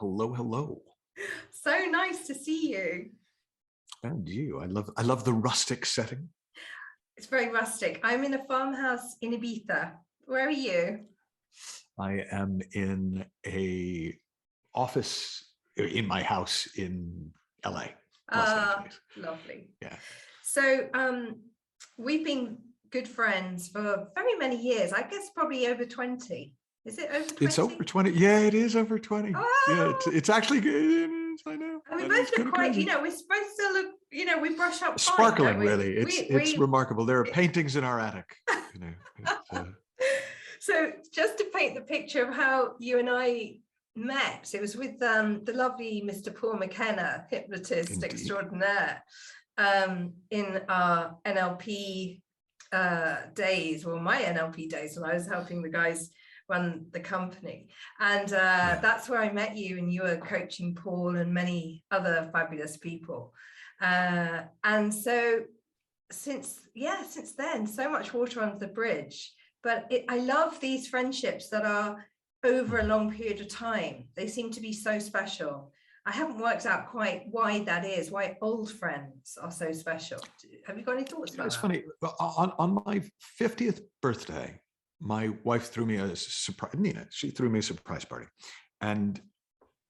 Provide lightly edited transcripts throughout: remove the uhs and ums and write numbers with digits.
Hello, hello. So nice to see you. And you. I love the rustic setting. It's very rustic. I'm in a farmhouse in Ibiza. Where are you? I am in a office in my house in LA, Los Angeles. Lovely. Yeah. So we've been good friends for very many years. I guess probably over 20. Is it over 20? It's over 20. Yeah, it is over 20. Oh. Yeah, it's actually good. I know. And we both look quite, crazy. we're supposed to look, we brush up sparkling, fine, really. It's remarkable. There are paintings in our attic. So just to paint the picture of how you and I met, it was with the lovely Mr. Paul McKenna, hypnotist Indeed. extraordinaire, in our NLP days, or my NLP days, when I was helping the guys run the company. And that's where I met you, and you were coaching Paul and many other fabulous people. And so since then, so much water under the bridge. But I love these friendships that are over a long period of time. They seem to be so special. I haven't worked out quite why that is, why old friends are so special. Have you got any thoughts about that? It's funny. On my 50th birthday, my wife threw me a surprise. Nina, she threw me a surprise party, and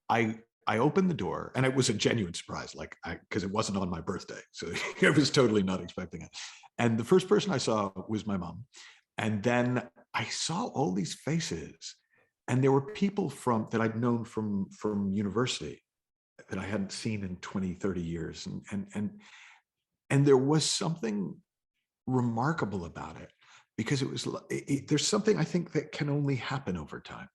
I opened the door, and it was a genuine surprise, because it wasn't on my birthday, so I was totally not expecting it. And the first person I saw was my mom, and then I saw all these faces, and there were people that I'd known from university that I hadn't seen in 20, 30 years, and there was something remarkable about it. Because there's something I think that can only happen over time.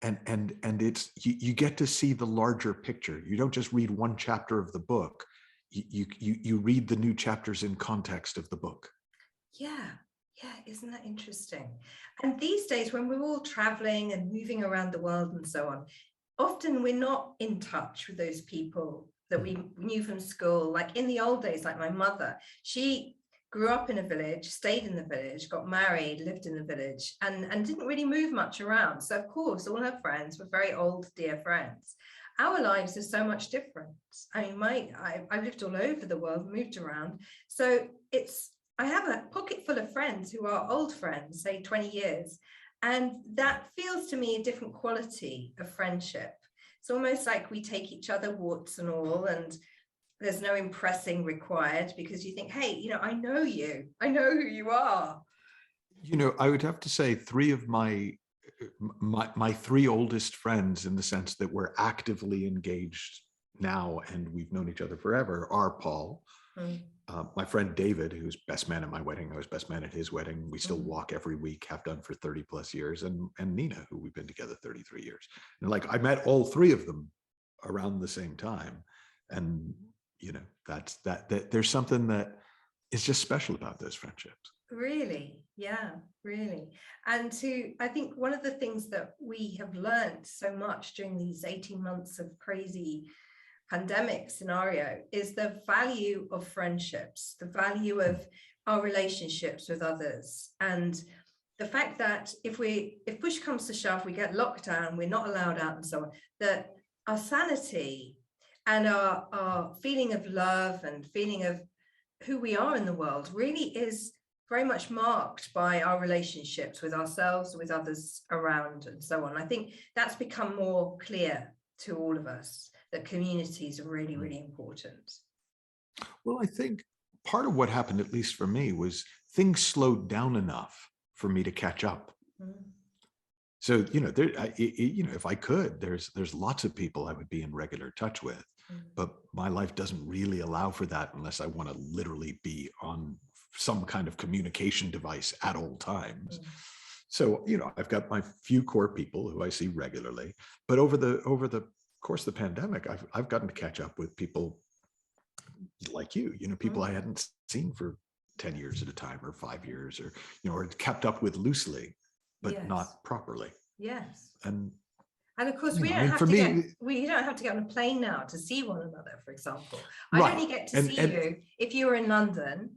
And it's, you get to see the larger picture. You don't just read one chapter of the book. You read the new chapters in context of the book. Yeah, isn't that interesting? And these days, when we're all traveling and moving around the world and so on, often we're not in touch with those people that we knew from school. Like in the old days, like my mother, she grew up in a village, stayed in the village, got married, lived in the village, and didn't really move much around. So of course, all her friends were very old, dear friends. Our lives are so much different. I mean, I've lived all over the world, moved around. So I have a pocket full of friends who are old friends, say 20 years. And that feels to me a different quality of friendship. It's almost like we take each other, warts and all, and there's no impressing required, because you think, hey, I know you, I know who you are. I would have to say three of my three oldest friends, in the sense that we're actively engaged now and we've known each other forever, are Paul, my friend David, who's best man at my wedding. I was best man at his wedding. We still walk every week, have done for 30 plus years, and Nina, who we've been together 33 years. And I met all three of them around the same time. And that's that there's something that is just special about those friendships. Really, yeah, really. And I think one of the things that we have learned so much during these 18 months of crazy pandemic scenario is the value of friendships, the value of our relationships with others, and the fact that if push comes to shove, we get locked down, we're not allowed out and so on, that our sanity and our feeling of love and feeling of who we are in the world really is very much marked by our relationships with ourselves, with others around, and so on. I think that's become more clear to all of us, that communities are really, really important. Well, I think part of what happened, at least for me, was things slowed down enough for me to catch up. So, if I could, there's lots of people I would be in regular touch with, but my life doesn't really allow for that unless I want to literally be on some kind of communication device at all times. So, I've got my few core people who I see regularly, but over the course of the pandemic, I've gotten to catch up with people like you, people I hadn't seen for 10 years at a time, or 5 years, or kept up with loosely, but not properly. Yes. And of course, we don't have to get on a plane now to see one another, for example. I'd only get to see you if you were in London,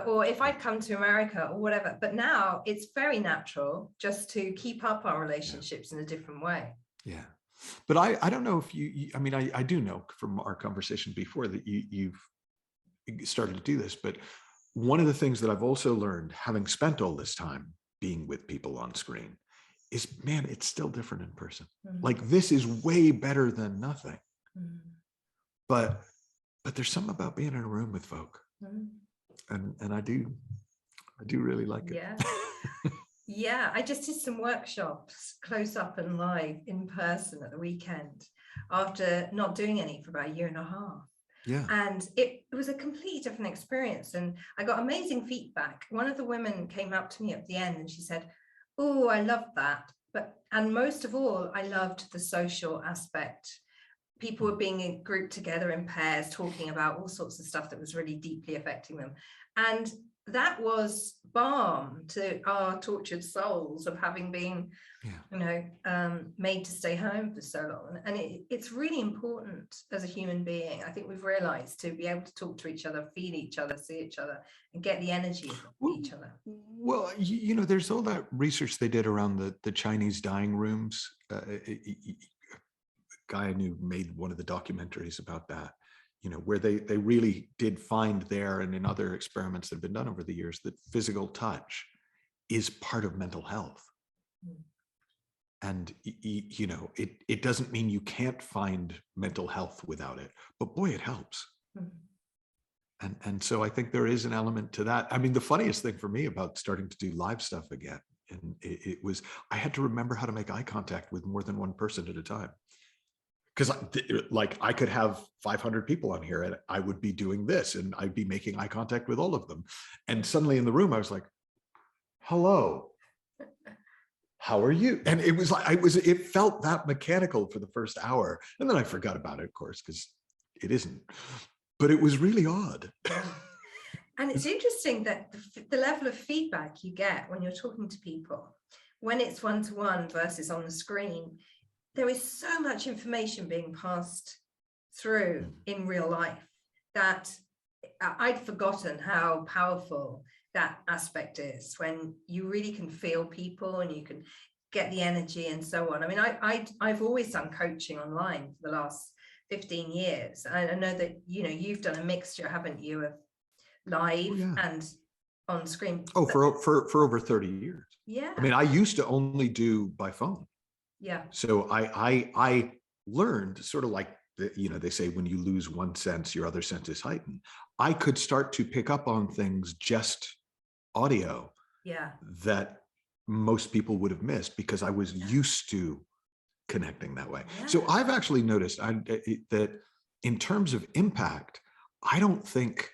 or if I'd come to America or whatever. But now it's very natural just to keep up our relationships in a different way. Yeah. But I don't know if I mean, I do know from our conversation before that you've started to do this, but one of the things that I've also learned, having spent all this time being with people on screen, is, man, it's still different in person. Like, this is way better than nothing. But there's something about being in a room with folk. And I do really like it. Yeah. Yeah, I just did some workshops close up and live in person at the weekend after not doing any for about a year and a half. Yeah. And it was a completely different experience. And I got amazing feedback. One of the women came up to me at the end and she said, "Oh, I loved that. And most of all, I loved the social aspect. People were being grouped together in pairs, talking about all sorts of stuff that was really deeply affecting them." And that was balm to our tortured souls of having been, made to stay home for so long. And it's really important as a human being, I think we've realized, to be able to talk to each other, feel each other, see each other, and get the energy of each other. Well, there's all that research they did around the Chinese dying rooms. Guy I knew made one of the documentaries about that, where they really did find there, and in other experiments that have been done over the years, that physical touch is part of mental health. And, it doesn't mean you can't find mental health without it, but boy, it helps. And so I think there is an element to that. I mean, the funniest thing for me about starting to do live stuff again, and it was, I had to remember how to make eye contact with more than one person at a time. Because I could have 500 people on here and I would be doing this and I'd be making eye contact with all of them. And suddenly in the room, I was like, "Hello, how are you?" And it was like, it felt that mechanical for the first hour. And then I forgot about it, of course, because it isn't. But it was really odd. And it's interesting that the level of feedback you get when you're talking to people, when it's one-to-one versus on the screen, there is so much information being passed through in real life that I'd forgotten how powerful that aspect is, when you really can feel people and you can get the energy and so on. I mean, I've always done coaching online for the last 15 years. I know that, you've done a mixture, haven't you, of live and on screen. Oh, for over 30 years. Yeah. I mean, I used to only do by phone. Yeah. So I learned, sort of like, they say when you lose one sense, your other sense is heightened. I could start to pick up on things, just audio, that most people would have missed, because I was used to connecting that way. So I've actually noticed that in terms of impact, I don't think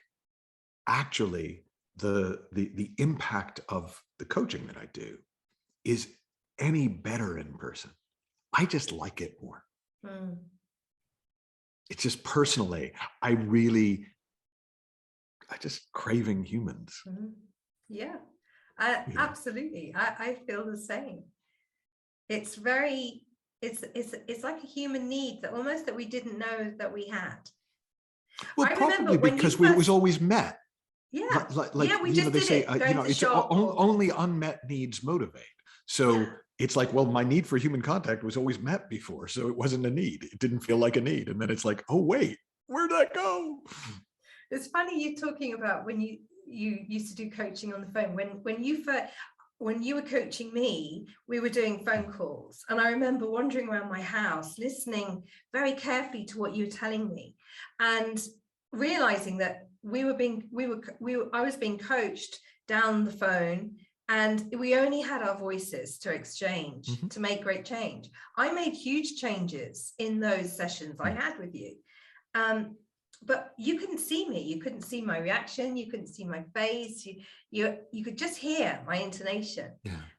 actually the impact of the coaching that I do is any better in person. I just like it more. It's just, personally, I just craving humans. Yeah, absolutely. I feel the same. It's very, it's like a human need that almost that we didn't know that we had. Well, probably because it was always met. Yeah. Like we just they say, it's only unmet needs motivate. So it's like, well, my need for human contact was always met before, so it wasn't a need. It didn't feel like a need. And then it's like, oh, wait, where'd that go? It's funny you talking about when you used to do coaching on the phone. When you were coaching me, we were doing phone calls. And I remember wandering around my house, listening very carefully to what you were telling me, and realizing that I was being coached down the phone, and we only had our voices to exchange to make great change. I made huge changes in those sessions I had with you. But you couldn't see me. You couldn't see my reaction. You couldn't see my face. You could just hear my intonation.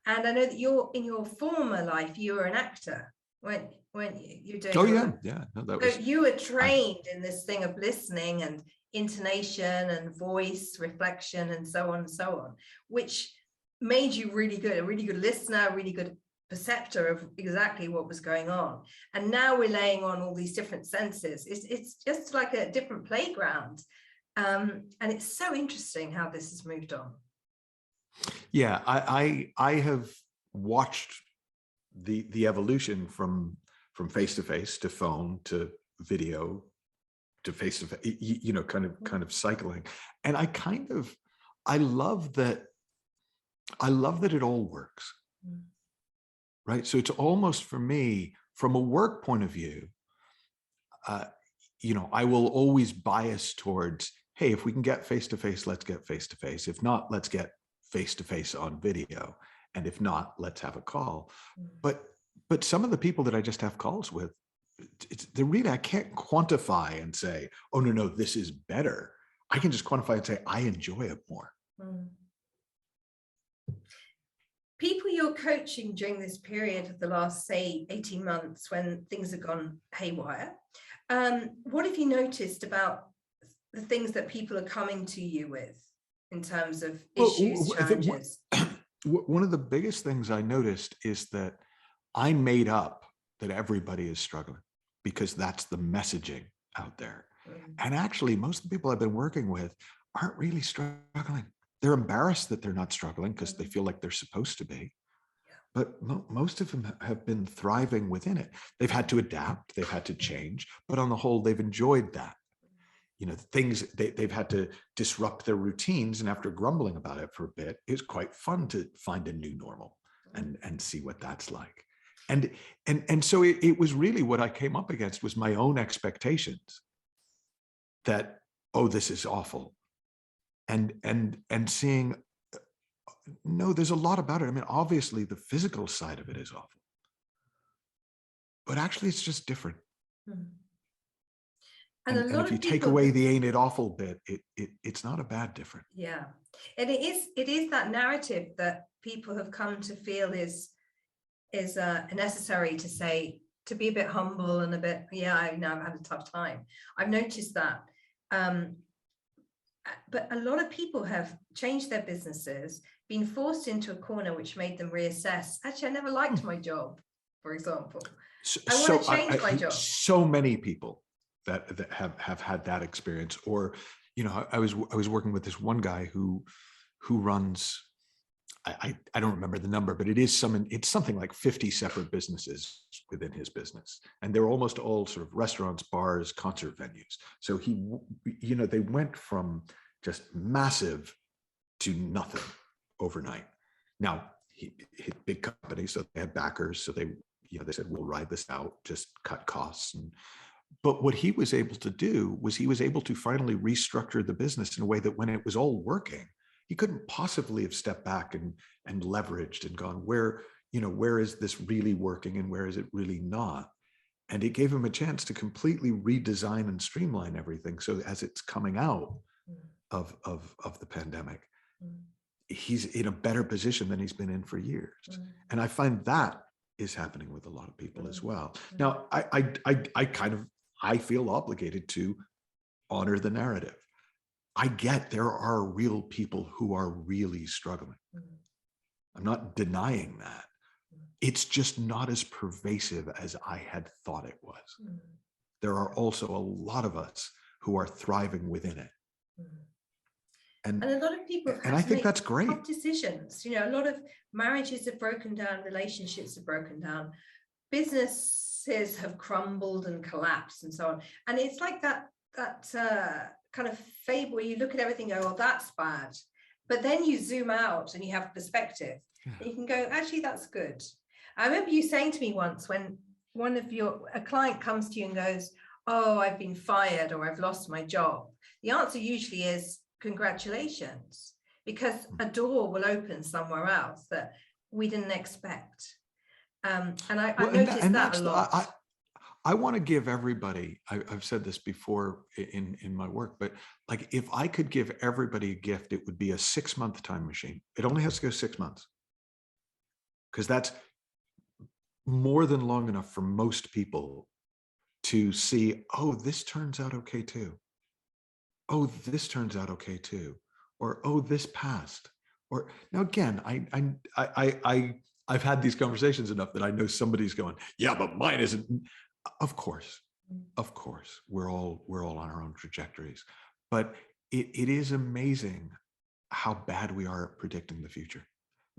And I know that in your former life, you were an actor, weren't you? You're doing. Oh yeah. No, that was. So you were trained in this thing of listening and intonation and voice reflection and so on and so on, which made you a really good listener, a really good perceptor of exactly what was going on. And now we're laying on all these different senses. It's just like a different playground. And it's so interesting how this has moved on. Yeah, I have watched the evolution from from face to face to phone to video to face to face, you know, kind of cycling. And I love that it all works. Right. So it's almost, for me, from a work point of view, you know, I will always bias towards, hey, if we can get face to face, let's get face to face. If not, let's get face to face on video. And if not, let's have a call. But some of the people that I just have calls with, they're really, I can't quantify and say, oh, no, this is better. I can just quantify and say, I enjoy it more. People you're coaching during this period of the last, say, 18 months when things have gone haywire, what have you noticed about the things that people are coming to you with in terms of issues, challenges? One of the biggest things I noticed is that I made up that everybody is struggling because that's the messaging out there. And actually, most of the people I've been working with aren't really struggling. They're embarrassed that they're not struggling because they feel like they're supposed to be. But most of them have been thriving within it. They've had to adapt, they've had to change, but on the whole, they've enjoyed that. You know, things they've had to disrupt their routines, and after grumbling about it for a bit, it's quite fun to find a new normal and see what that's like. And so it was really what I came up against was my own expectations that, oh, this is awful. And seeing, no, there's a lot about it. I mean, obviously the physical side of it is awful, but actually it's just different. And if you take away the ain't it awful bit, it's not a bad different. Yeah. And it is that narrative that people have come to feel is necessary to say, to be a bit humble and a bit, I know I've had a tough time. I've noticed that. But a lot of people have changed their businesses, been forced into a corner, which made them reassess. Actually, I never liked my job, for example. I want to change my job. So many people that have had that experience. Or, you know, I was working with this one guy who runs, I don't remember the number, but it's something like 50 separate businesses within his business. And they're almost all sort of restaurants, bars, concert venues. So they went from just massive to nothing overnight. Now, he hit big companies, so they had backers. So they said, we'll ride this out, just cut costs. But what he was able to do was he was able to finally restructure the business in a way that when it was all working, he couldn't possibly have stepped back and leveraged and gone, where is this really working and where is it really not? And it gave him a chance to completely redesign and streamline everything. So as it's coming out of the pandemic, he's in a better position than he's been in for years. And I find that is happening with a lot of people as well. Now, I feel obligated to honor the narrative. I get there are real people who are really struggling. I'm not denying that. It's just not as pervasive as I had thought it was. There are also a lot of us who are thriving within it. And a lot of people have had and I to think make that's great. tough decisions. You know, a lot of marriages have broken down, relationships have broken down, businesses have crumbled and collapsed and so on. And it's like that kind of fable where you look at everything and go, oh, that's bad. But then you zoom out and you have perspective. And you can go, actually, that's good. I remember you saying to me once when a client comes to you and goes, oh, I've been fired or I've lost my job. The answer usually is congratulations, because a door will open somewhere else that we didn't expect. And I noticed that a lot. I want to give everybody, I've said this before in my work, but like if I could give everybody a gift, it would be a 6-month time machine. It only has to go 6 months, because that's more than long enough for most people to see, oh, this turns out okay too. Oh, this turns out okay too. Or, oh, this passed. Or now again, I've had these conversations enough that I know somebody's going, yeah, but mine isn't. Of course, we're all on our own trajectories, but it is amazing how bad we are at predicting the future.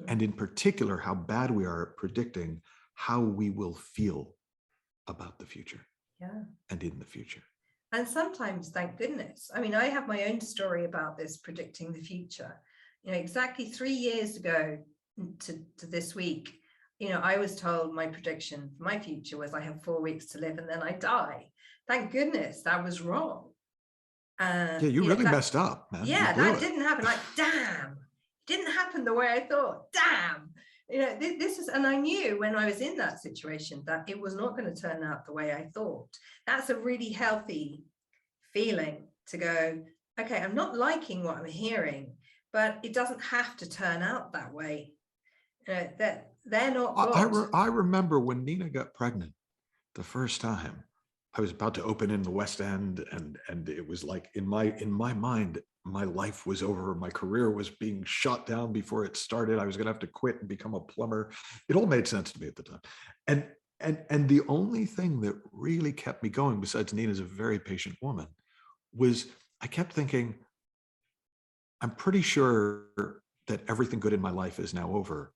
And in particular, how bad we are at predicting how we will feel about the future. Yeah. And in the future. And sometimes, thank goodness. I mean, I have my own story about this predicting the future. You know, exactly 3 years ago to this week, you know, I was told my prediction for my future was I have 4 weeks to live and then I die. Thank goodness that was wrong. Yeah, you really messed up, man. Yeah, that didn't happen. Like, damn, didn't happen the way I thought. Damn. You know, this is, and I knew when I was in that situation that it was not going to turn out the way I thought. That's a really healthy feeling to go, okay, I'm not liking what I'm hearing, but it doesn't have to turn out that way. That they're not God. I remember when Nina got pregnant the first time. I was about to open in the West End, and it was like in my mind, my life was over. My career was being shot down before it started. I was going to have to quit and become a plumber. It all made sense to me at the time. And the only thing that really kept me going, besides Nina's a very patient woman, was I kept thinking, I'm pretty sure that everything good in my life is now over,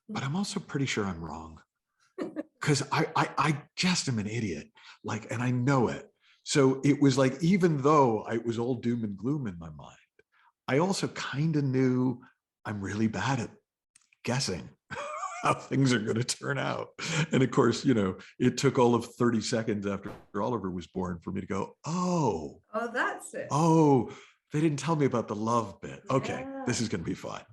but I'm also pretty sure I'm wrong. Because I just am an idiot, like, and I know it. So it was like, even though it was all doom and gloom in my mind, I also kind of knew I'm really bad at guessing how things are going to turn out. And of course, you know, it took all of 30 seconds after Oliver was born for me to go, oh, that's it. Oh, they didn't tell me about the love bit. Okay, Yeah. this is going to be fine.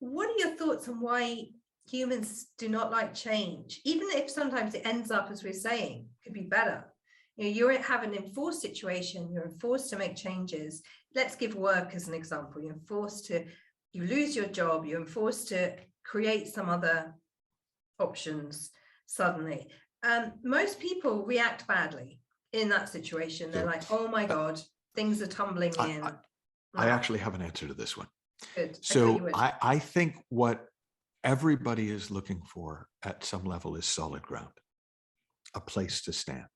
What are your thoughts on why humans do not like change, even if sometimes it ends up, as we're saying, could be better? You know, you have an enforced situation, you're enforced to make changes. Let's give work as an example. You're enforced to, you lose your job, you're enforced to create some other options suddenly. Most people react badly in that situation. They're like, oh my God, things are tumbling in. I actually have an answer to this one. Good. So I think what everybody is looking for at some level is solid ground, a place to stand,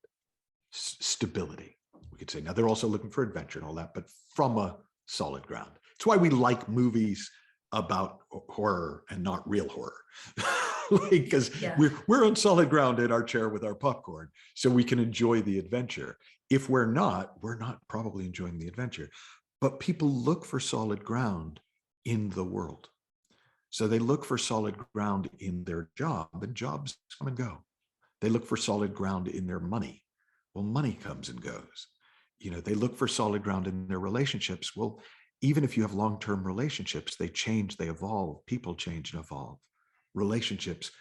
stability, we could say. Now, they're also looking for adventure and all that, but from a solid ground. It's why we like movies about horror and not real horror. Because we're on solid ground in our chair with our popcorn, so we can enjoy the adventure. If we're not probably enjoying the adventure. But people look for solid ground in the world. So they look for solid ground in their job, and jobs come and go. They look for solid ground in their money. Well, money comes and goes. You know, they look for solid ground in their relationships. Well, even if you have long-term relationships, they change, they evolve. People change and evolve. Relationships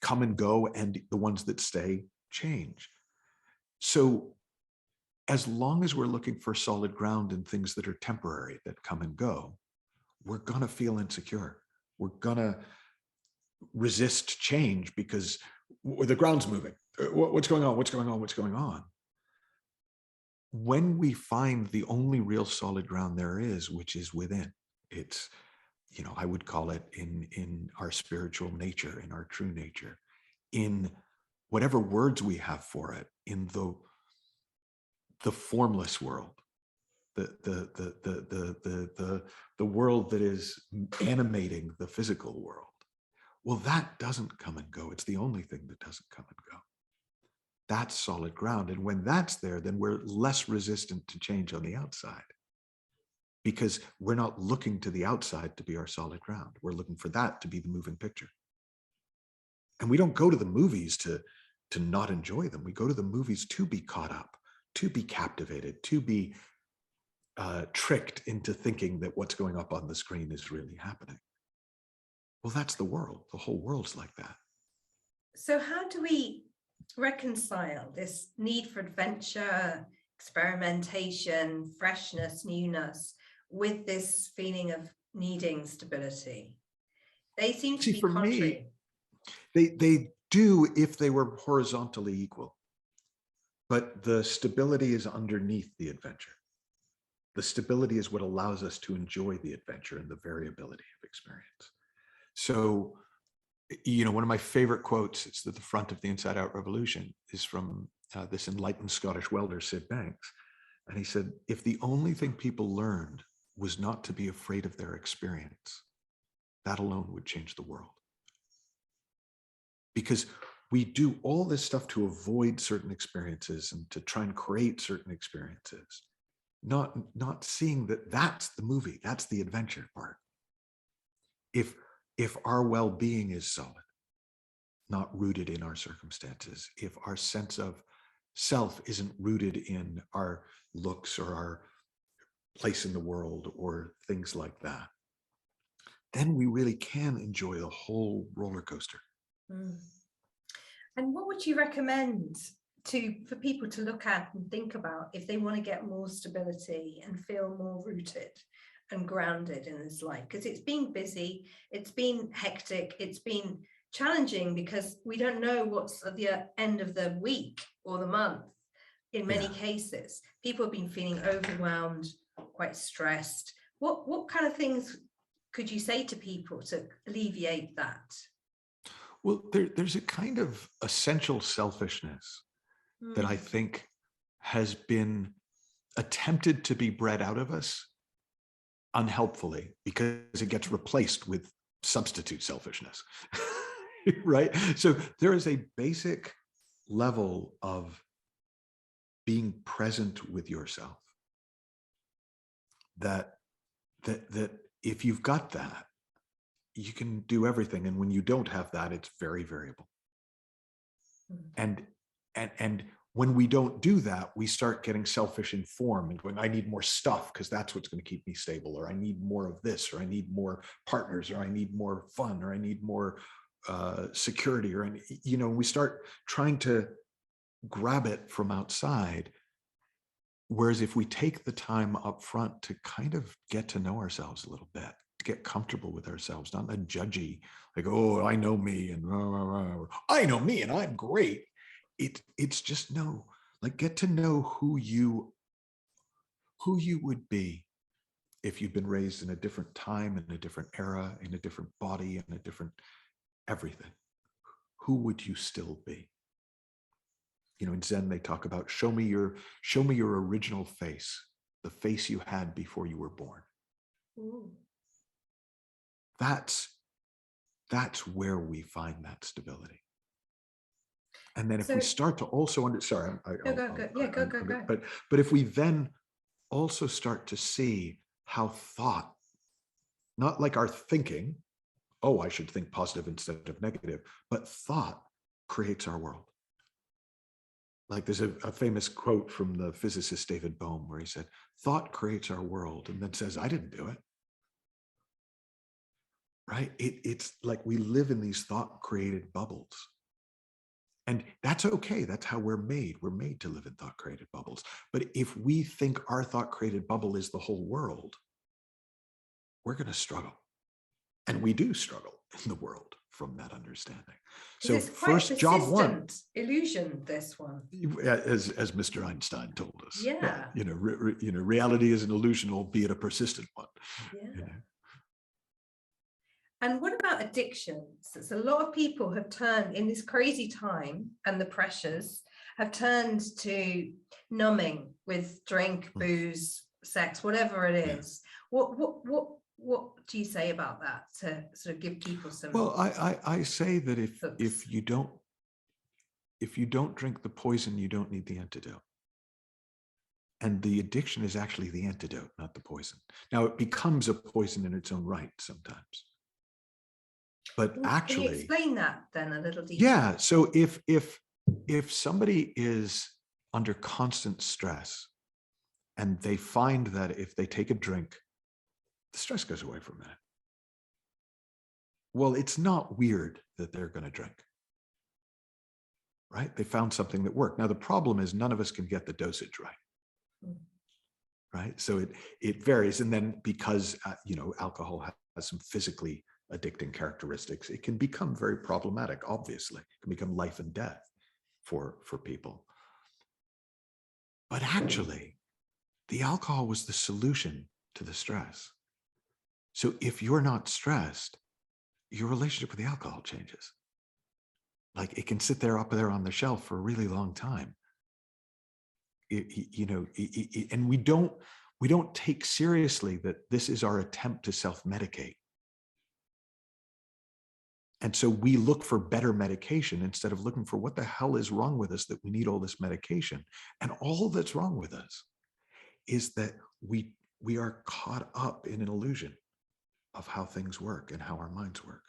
come and go, and the ones that stay change. So as long as we're looking for solid ground in things that are temporary, that come and go, we're going to feel insecure. We're going to resist change because the ground's moving. What's going on? What's going on? What's going on? When we find the only real solid ground there is, which is within, it's, you know, I would call it in our spiritual nature, in our true nature, in whatever words we have for it, in the formless world, the world that is animating the physical world. Well, that doesn't come and go. It's the only thing that doesn't come and go. That's solid ground. And when that's there, then we're less resistant to change on the outside, because we're not looking to the outside to be our solid ground. We're looking for that to be the moving picture. And we don't go to the movies to not enjoy them. We go to the movies to be caught up, to be captivated, to be tricked into thinking that what's going up on the screen is really happening. Well, that's the world. The whole world's like that. So how do we reconcile this need for adventure, experimentation, freshness, newness, with this feeling of needing stability? They seem to be contrary. They do if they were horizontally equal, but the stability is underneath the adventure. The stability is what allows us to enjoy the adventure and the variability of experience. So, you know, one of my favorite quotes, it's at the front of the Inside Out Revolution, is from this enlightened Scottish welder, Sid Banks. And he said, if the only thing people learned was not to be afraid of their experience, that alone would change the world. Because we do all this stuff to avoid certain experiences and to try and create certain experiences, not seeing that that's the movie, that's the adventure part. If our well-being is solid, not rooted in our circumstances, if our sense of self isn't rooted in our looks or our place in the world or things like that, then we really can enjoy the whole roller coaster. Mm. And what would you recommend for people to look at and think about if they want to get more stability and feel more rooted and grounded in this life? Because it's been busy, it's been hectic, it's been challenging because we don't know what's at the end of the week or the month. In many cases, people have been feeling overwhelmed, quite stressed. What kind of things could you say to people to alleviate that? Well, there's a kind of essential selfishness that I think has been attempted to be bred out of us unhelpfully because it gets replaced with substitute selfishness, right? So there is a basic level of being present with yourself that if you've got that, you can do everything. And when you don't have that, it's very variable. And when we don't do that, we start getting selfish in form and going, I need more stuff because that's what's going to keep me stable, or I need more of this, or I need more partners, or I need more fun, or I need more security, or, we start trying to grab it from outside. Whereas if we take the time up front to kind of get to know ourselves a little bit, get comfortable with ourselves, not a judgy, like, oh, I know me and I know me and I'm great. It's just get to know who you would be if you'd been raised in a different time, in a different era, in a different body, in a different everything. Who would you still be? In Zen, they talk about show me your original face, the face you had before you were born. Ooh. That's where we find that stability. And then if we start to also Go. But if we then also start to see how thought, not like our thinking, oh, I should think positive instead of negative, but thought creates our world. Like there's a famous quote from the physicist David Bohm where he said, thought creates our world, and then says, I didn't do it. Right? It's like we live in these thought created bubbles. And that's okay. That's how we're made. We're made to live in thought created bubbles. But if we think our thought created bubble is the whole world, we're going to struggle. And we do struggle in the world from that understanding. So first job one, illusion, this one, as Mr. Einstein told us. Yeah. Reality is an illusion, albeit a persistent one. Yeah. And what about addictions? It's a lot of people have turned in this crazy time, and the pressures have turned to numbing with drink, booze, sex, whatever it is. What do you say about that to sort of give people some? Well, I say that if you don't drink the poison, you don't need the antidote. And the addiction is actually the antidote, not the poison. Now it becomes a poison in its own right sometimes. But actually, can you explain that then a little deeper? Yeah. So if somebody is under constant stress and they find that if they take a drink, the stress goes away for a minute. Well, it's not weird that they're going to drink. Right? They found something that worked. Now the problem is none of us can get the dosage right. Right? So it varies. And then because alcohol has some physically addicting characteristics, it can become very problematic. Obviously, it can become life and death for people. But actually, the alcohol was the solution to the stress. So if you're not stressed, your relationship with the alcohol changes. Like it can sit there up there on the shelf for a really long time. And we don't take seriously that this is our attempt to self-medicate. And so we look for better medication instead of looking for what the hell is wrong with us that we need all this medication. And all that's wrong with us is that we are caught up in an illusion of how things work and how our minds work.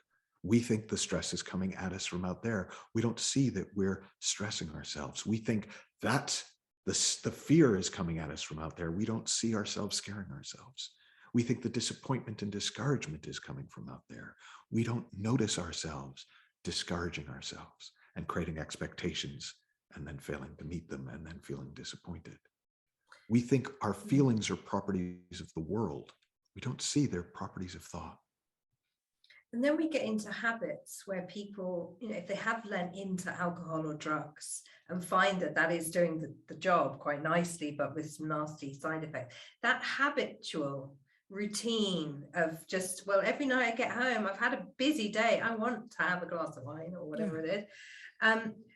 We think the stress is coming at us from out there. We don't see that we're stressing ourselves. We think that's the fear is coming at us from out there. We don't see ourselves scaring ourselves. We think the disappointment and discouragement is coming from out there. We don't notice ourselves discouraging ourselves and creating expectations and then failing to meet them and then feeling disappointed. We think our feelings are properties of the world. We don't see they're properties of thought. And then we get into habits where people, if they have lent into alcohol or drugs and find that that is doing the job quite nicely, but with some nasty side effects, that habitual routine of just, well, every night I get home, I've had a busy day, I want to have a glass of wine or whatever it is.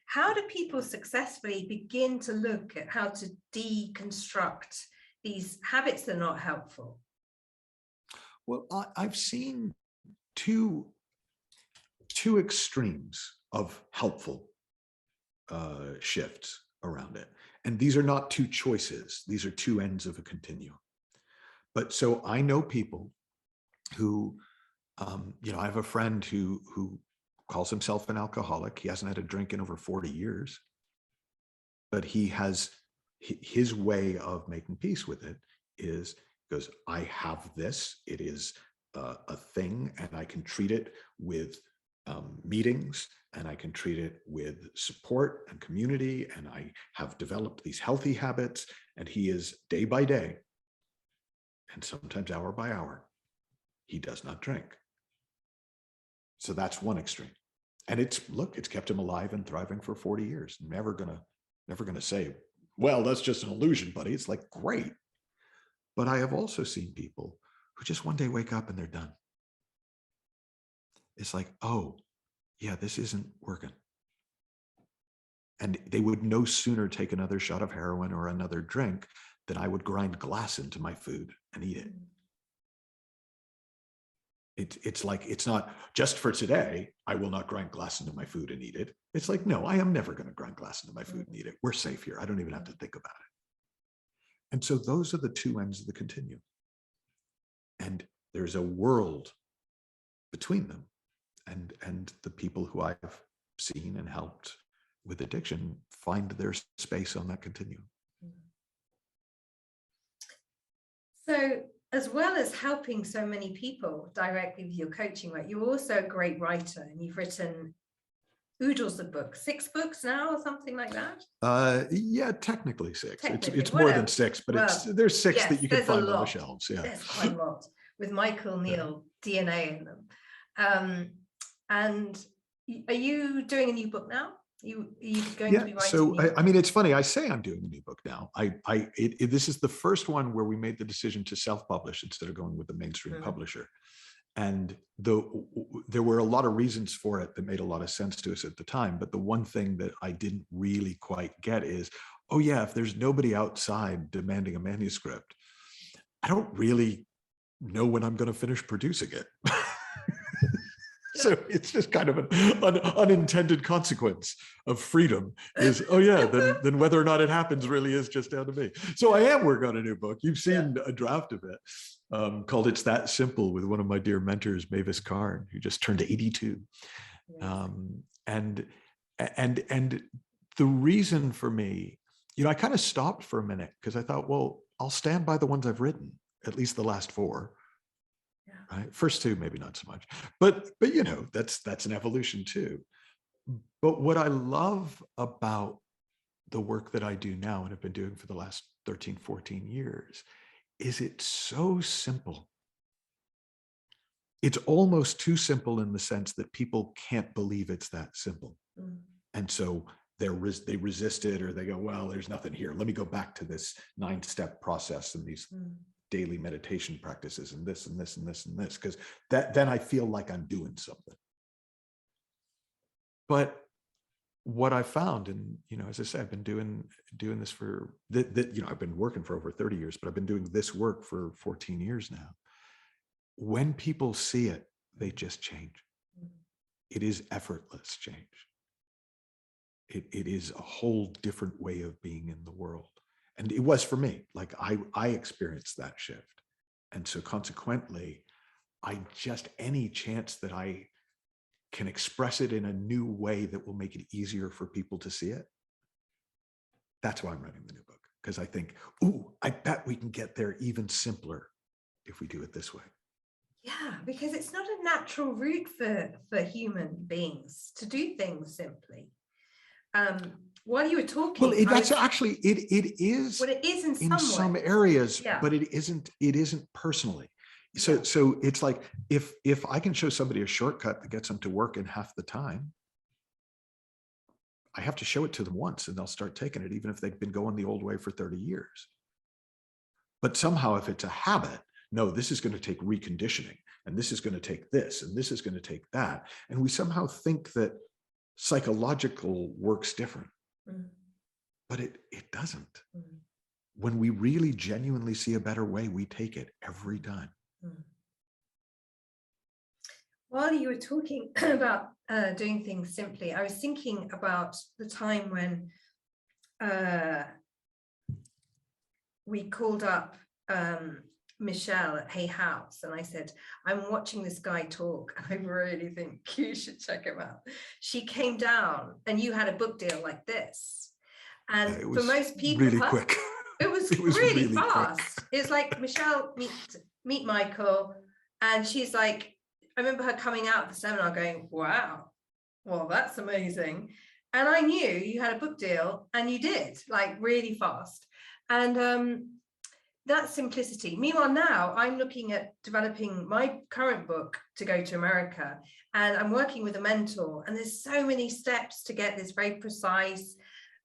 How do people successfully begin to look at how to deconstruct these habits that are not helpful? Well, I've seen two extremes of helpful shifts around it. And these are not two choices. These are two ends of a continuum. But so I know people who, I have a friend who calls himself an alcoholic. He hasn't had a drink in over 40 years, but he has his way of making peace with it is, goes, I have this, it is a thing, and I can treat it with meetings, and I can treat it with support and community, and I have developed these healthy habits, and he is day by day, and sometimes hour by hour, he does not drink. So that's one extreme. And it's kept him alive and thriving for 40 years. Never gonna say, well, that's just an illusion, buddy. It's like, great. But I have also seen people who just one day wake up and they're done. It's like, oh, yeah, this isn't working. And they would no sooner take another shot of heroin or another drink than I would grind glass into my food and eat it. It's like, it's not just for today, I will not grind glass into my food and eat it. It's like, no, I am never going to grind glass into my food and eat it. We're safe here. I don't even have to think about it. And so those are the two ends of the continuum. And there's a world between them. And the people who I've seen and helped with addiction find their space on that continuum. So, as well as helping so many people directly with your coaching work, you're also a great writer, and you've written oodles of books, 6 books now or something like that? Yeah, technically 6. Technically, it's more than 6, but there's 6 yes, that you can find on the shelves. Yeah, there's quite a lot with Michael Neill DNA in them. And are you doing a new book now? Are you going to be writing? So I mean, it's funny. I say I'm doing a new book now. This is the first one where we made the decision to self-publish instead of going with the mainstream publisher. And there were a lot of reasons for it that made a lot of sense to us at the time. But the one thing that I didn't really quite get is, oh yeah, if there's nobody outside demanding a manuscript, I don't really know when I'm going to finish producing it. So it's just kind of an unintended consequence of freedom is, oh yeah, then whether or not it happens really is just down to me. So I am working on a new book. You've seen a draft of it called It's That Simple with one of my dear mentors, Mavis Karn, who just turned 82. And the reason for me, I kind of stopped for a minute because I thought, well, I'll stand by the ones I've written, at least the last 4. Right. First 2, maybe not so much, but that's an evolution too. But what I love about the work that I do now and have been doing for the last 13, 14 years is it's so simple. It's almost too simple in the sense that people can't believe it's that simple. And so they resist it, or they go, well, there's nothing here. Let me go back to this 9-step process and these daily meditation practices and this and this and this and this, because then I feel like I'm doing something. But what I found, and as I said, I've been doing this for I've been working for over 30 years, but I've been doing this work for 14 years now. When people see it, they just change. it is effortless change. It is a whole different way of being in the world. And it was for me. Like I experienced that shift. And so consequently, any chance that I can express it in a new way that will make it easier for people to see it, that's why I'm writing the new book. Because I think, ooh, I bet we can get there even simpler if we do it this way. Yeah, because it's not a natural route for human beings to do things simply. While you were talking, well, it is. Well, it is in some areas, yeah. but it isn't personally. So Yeah. so it's like if I can show somebody a shortcut that gets them to work in half the time, I have to show it to them once and they'll start taking it, even if they've been going the old way for 30 years. But somehow if it's a habit, no, this is going to take reconditioning, and this is going to take this, and this is going to take that. And we somehow think that psychological works different, but it doesn't. When we really genuinely see a better way, we take it every time. While you were talking about doing things simply, I was thinking about the time when we called up Michelle at Hay House, and I said, I'm watching this guy talk and I really think you should check him out. She came down and you had a book deal like this. And for most people, really quick. It was really fast. Quick. It's like, Michelle, meet Michael. And she's like, I remember her coming out of the seminar going, wow, well, that's amazing. And I knew you had a book deal, and you did, like, really fast. And that simplicity. Meanwhile, now I'm looking at developing my current book to go to America, and I'm working with a mentor, and there's so many steps to get this very precise,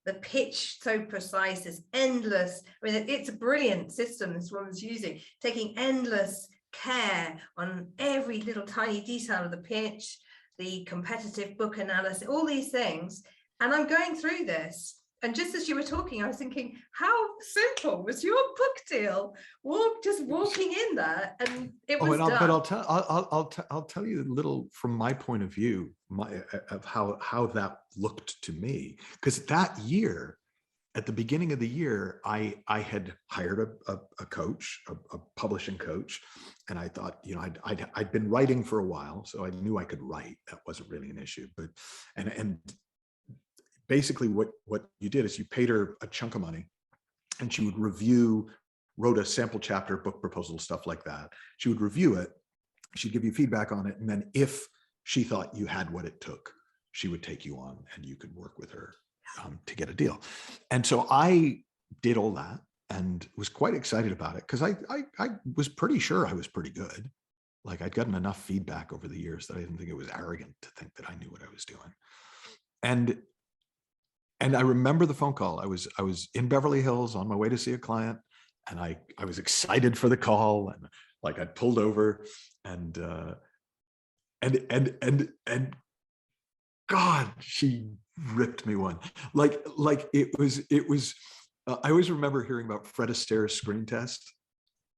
the pitch so precise, is endless. I mean, it's a brilliant system this woman's using, taking endless care on every little tiny detail of the pitch, the competitive book analysis, all these things. And I'm going through this. And just as you were talking, I was thinking, how simple was your book deal? Just walking in there, and it was done. But I'll tell you a little from my point of view, of how that looked to me. Because that year, at the beginning of the year, I had hired a coach, a publishing coach, and I thought, I'd been writing for a while, so I knew I could write. That wasn't really an issue. But and basically what you did is you paid her a chunk of money, and she would wrote a sample chapter, book proposal, stuff like that. She would review it, she'd give you feedback on it, and then if she thought you had what it took, she would take you on and you could work with her to get a deal. And so I did all that and was quite excited about it, because I was pretty sure I was pretty good. Like, I'd gotten enough feedback over the years that I didn't think it was arrogant to think that I knew what I was doing. And I remember the phone call. I was in Beverly Hills on my way to see a client, and I was excited for the call, and like I pulled over, and God, she ripped me one. Like it was. I always remember hearing about Fred Astaire's screen test.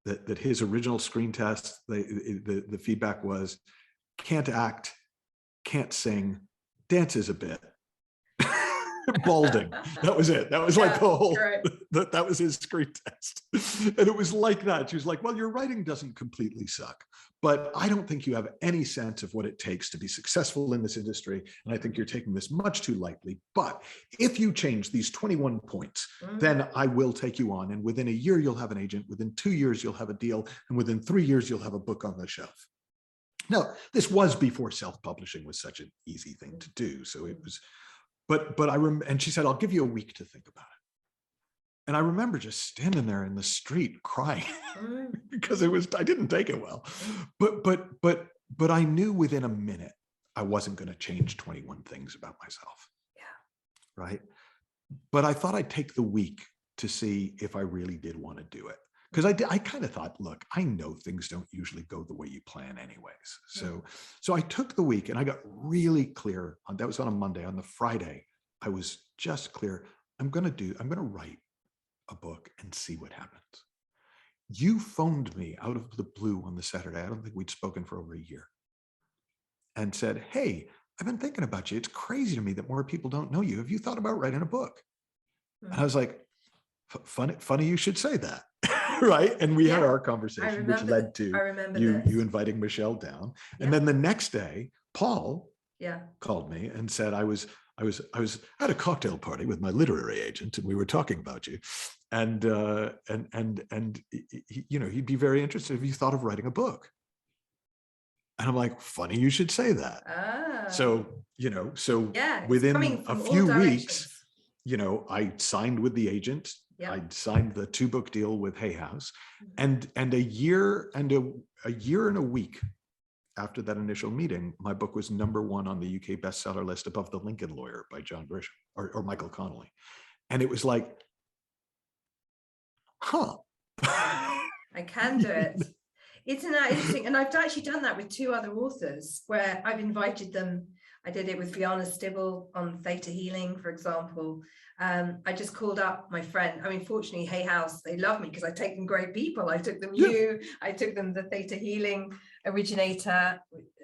That his original screen test, the feedback was, can't act, can't sing, dances a bit. Balding. That was it. That was like the whole, that was his screen test. And it was like that. She was like, well, your writing doesn't completely suck, but I don't think you have any sense of what it takes to be successful in this industry. And I think you're taking this much too lightly. But if you change these 21 points, then I will take you on. And within a year, you'll have an agent. Within 2 years, you'll have a deal. And within 3 years, you'll have a book on the shelf. Now, this was before self-publishing was such an easy thing to do. So it was, but I remember, and she said, I'll give you a week to think about it. And I remember just standing there in the street crying because I didn't take it well. But I knew within a minute I wasn't going to change 21 things about myself. Yeah. Right. But I thought I'd take the week to see if I really did want to do it. Because I kind of thought, look, I know things don't usually go the way you plan anyways. So I took the week and I got really clear that was on a Monday. On the Friday, I was just clear. I'm going to write a book and see what happens. You phoned me out of the blue on the Saturday. I don't think we'd spoken for over a year, and said, hey, I've been thinking about you. It's crazy to me that more people don't know you. Have you thought about writing a book? And I was like, funny you should say that. Right. And we had our conversation, which led to you inviting Michelle down. And then the next day, Paul called me and said, I was at a cocktail party with my literary agent, and we were talking about you. And he'd be very interested if you thought of writing a book. And I'm like, funny you should say that. So within a few weeks, I signed with the agent. I signed the 2-book deal with Hay House, and a year and a week after that initial meeting, my book was #1 on the UK bestseller list, above The Lincoln Lawyer by John Grisham or Michael Connolly. And it was like, I can do it. Isn't that interesting? And I've actually done that with 2 other authors where I've invited them. I did it with Fiona Stibble on Theta Healing, for example. I just called up my friend. I mean, fortunately, Hay House, they love me because I take them great people. I took them I took them the Theta Healing originator.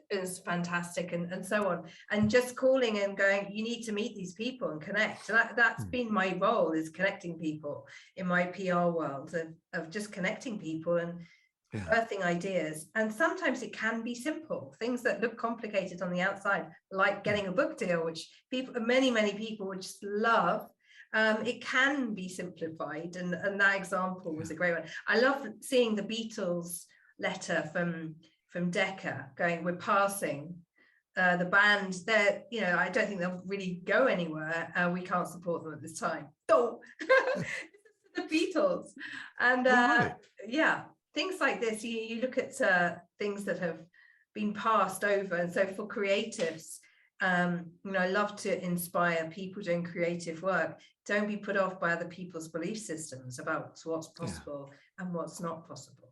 It was fantastic, and so on. And just calling and going, you need to meet these people and connect. And that's been my role, is connecting people in my PR world, of just connecting people and birthing ideas. And sometimes it can be simple things that look complicated on the outside, like getting a book deal, which many people would just love. It can be simplified, and that example was a great one. I love seeing the Beatles letter from Decca going, we're passing the band there, I don't think they'll really go anywhere, we can't support them at this time. The Beatles. And things like this, you look at things that have been passed over. And so for creatives, I love to inspire people doing creative work. Don't be put off by other people's belief systems about what's possible and what's not possible.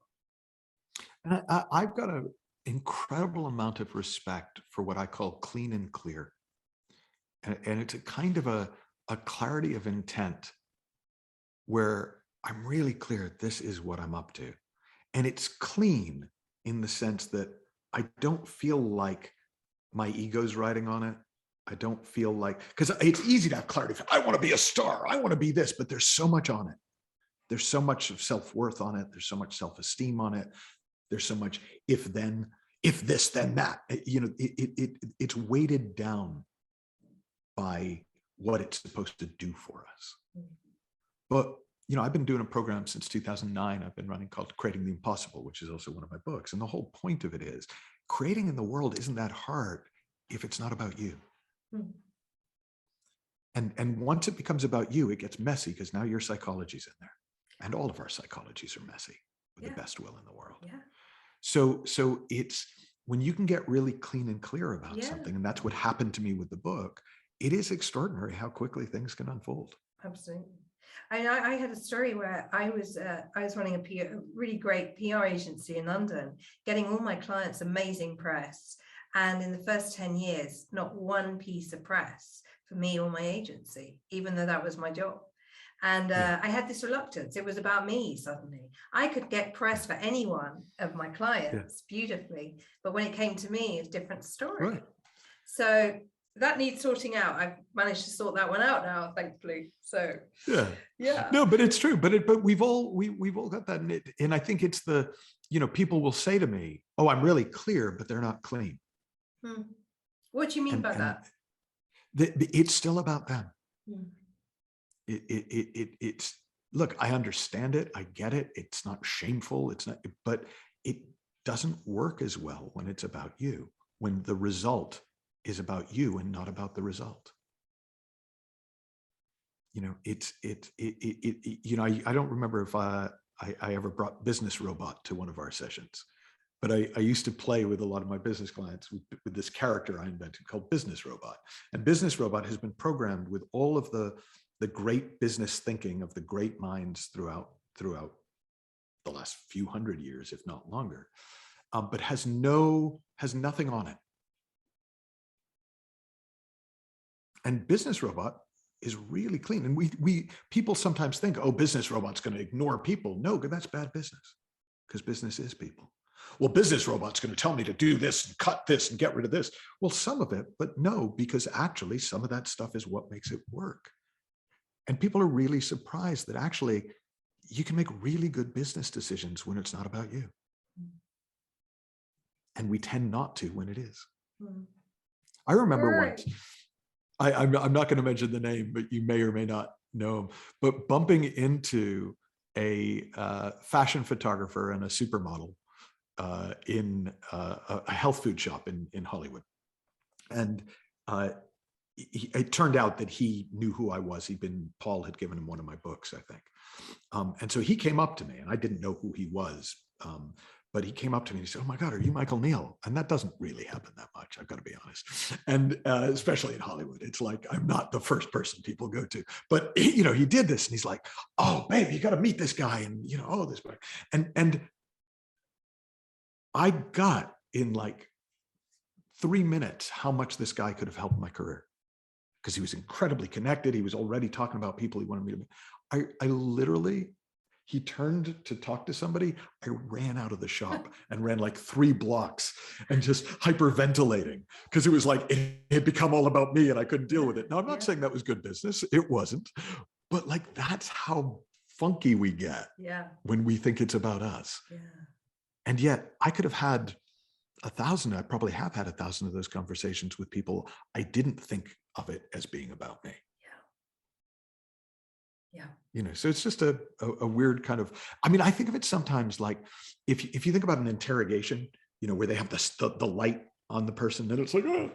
And I've got an incredible amount of respect for what I call clean and clear. And it's a kind of a clarity of intent where I'm really clear, this is what I'm up to. And it's clean in the sense that I don't feel like my ego's riding on it. I don't feel like, because it's easy to have clarity. I want to be a star. I want to be this, but there's so much on it. There's so much of self-worth on it. There's so much self-esteem on it. There's so much if this, then that. It's weighted down by what it's supposed to do for us. But I've been doing a program since 2009. I've been running called Creating the Impossible, which is also one of my books. And the whole point of it is creating in the world isn't that hard if it's not about you. And once it becomes about you, it gets messy because now your psychology's in there. And all of our psychologies are messy with the best will in the world. So it's when you can get really clean and clear about something, and that's what happened to me with the book, it is extraordinary how quickly things can unfold. Absolutely. I had a story where I was running a really great PR agency in London, getting all my clients amazing press. And in the first 10 years, not one piece of press for me or my agency, even though that was my job. And I had this reluctance. It was about me suddenly. I could get press for any one of my clients beautifully. But when it came to me, it's a different story. Right. So that needs sorting out. I've managed to sort that one out now, thankfully. So no, but it's true. But we've all got that. And I think it's people will say to me, "Oh, I'm really clear," but they're not clean. What do you mean by that? It's still about them. It's look, I understand it. I get it. It's not shameful. It's not, but it doesn't work as well when it's about you, when the result is about you and not about the result. I don't remember if I ever brought Business Robot to one of our sessions, but I used to play with a lot of my business clients with this character I invented called Business Robot. And Business Robot has been programmed with all of the great business thinking of the great minds throughout the last few hundred years, if not longer, but has nothing on it. And Business Robot is really clean. And people sometimes think, oh, Business Robot's going to ignore people. No, that's bad business, because business is people. Well, business robot's going to tell me to do this and cut this and get rid of this. Well, some of it, but no, because actually some of that stuff is what makes it work. And people are really surprised that actually you can make really good business decisions when it's not about you. And we tend not to when it is. I remember once, I'm not going to mention the name, but you may or may not know him, but bumping into a fashion photographer and a supermodel in a health food shop in Hollywood. And it turned out that he knew who I was. Paul had given him one of my books, I think. And so he came up to me, and I didn't know who he was. But he came up to me and he said, "Oh my God, are you Michael Neill?" And that doesn't really happen that much, I've got to be honest. And especially in Hollywood, it's like, I'm not the first person people go to. But he did this, and he's like, "Oh, babe, you got to meet this guy." And, this guy. And I got in like 3 minutes how much this guy could have helped my career, because he was incredibly connected. He was already talking about people he wanted me to meet. I literally, he turned to talk to somebody. I ran out of the shop and ran like 3 blocks and just hyperventilating, because it was like it had become all about me and I couldn't deal with it. Now, I'm not saying that was good business. It wasn't. But like, that's how funky we get when we think it's about us. And yet I could have had 1,000, I probably have had 1,000 of those conversations with people I didn't think of it as being about me. So it's just a weird kind of, I think of it sometimes like, if you think about an interrogation, where they have the light on the person, then it's like, oh,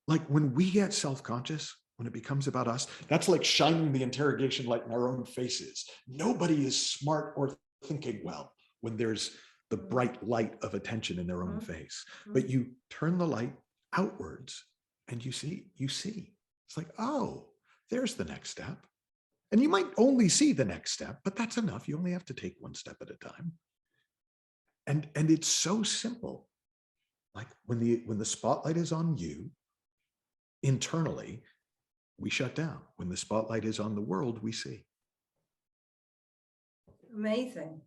like when we get self-conscious, when it becomes about us, that's like shining the interrogation light in our own faces. Nobody is smart or thinking well when there's the bright light of attention in their own face. But you turn the light outwards and you see, it's like, oh, there's the next step. And you might only see the next step, but that's enough. You only have to take one step at a time. And it's so simple. Like when the spotlight is on you, internally, we shut down. When the spotlight is on the world, we see. Amazing.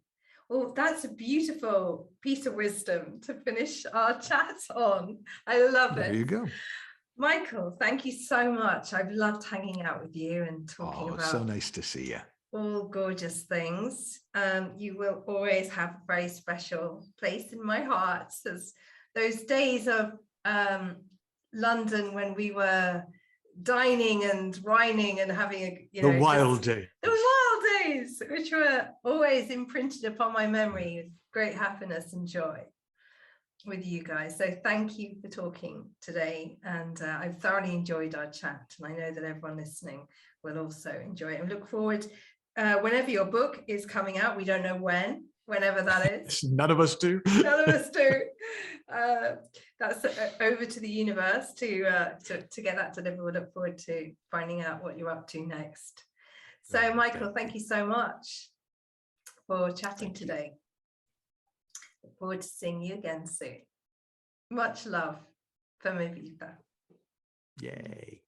Well, that's a beautiful piece of wisdom to finish our chat on. I love it. There you go. Michael, thank you so much. I've loved hanging out with you and talking about so nice to see you. All gorgeous things. You will always have a very special place in my heart. As those days of London when we were dining and whining and having the wild days, which were always imprinted upon my memory with great happiness and joy with you guys. So thank you for talking today, and I've thoroughly enjoyed our chat, and I know that everyone listening will also enjoy it. And look forward whenever your book is coming out. We don't know whenever that is. None of us do. None of us do. That's over to the universe to get that delivered. We look forward to finding out what you're up to next. So Michael, thank you so much for chatting today. Look forward to seeing you again soon. Much love from Ibiza. Yay.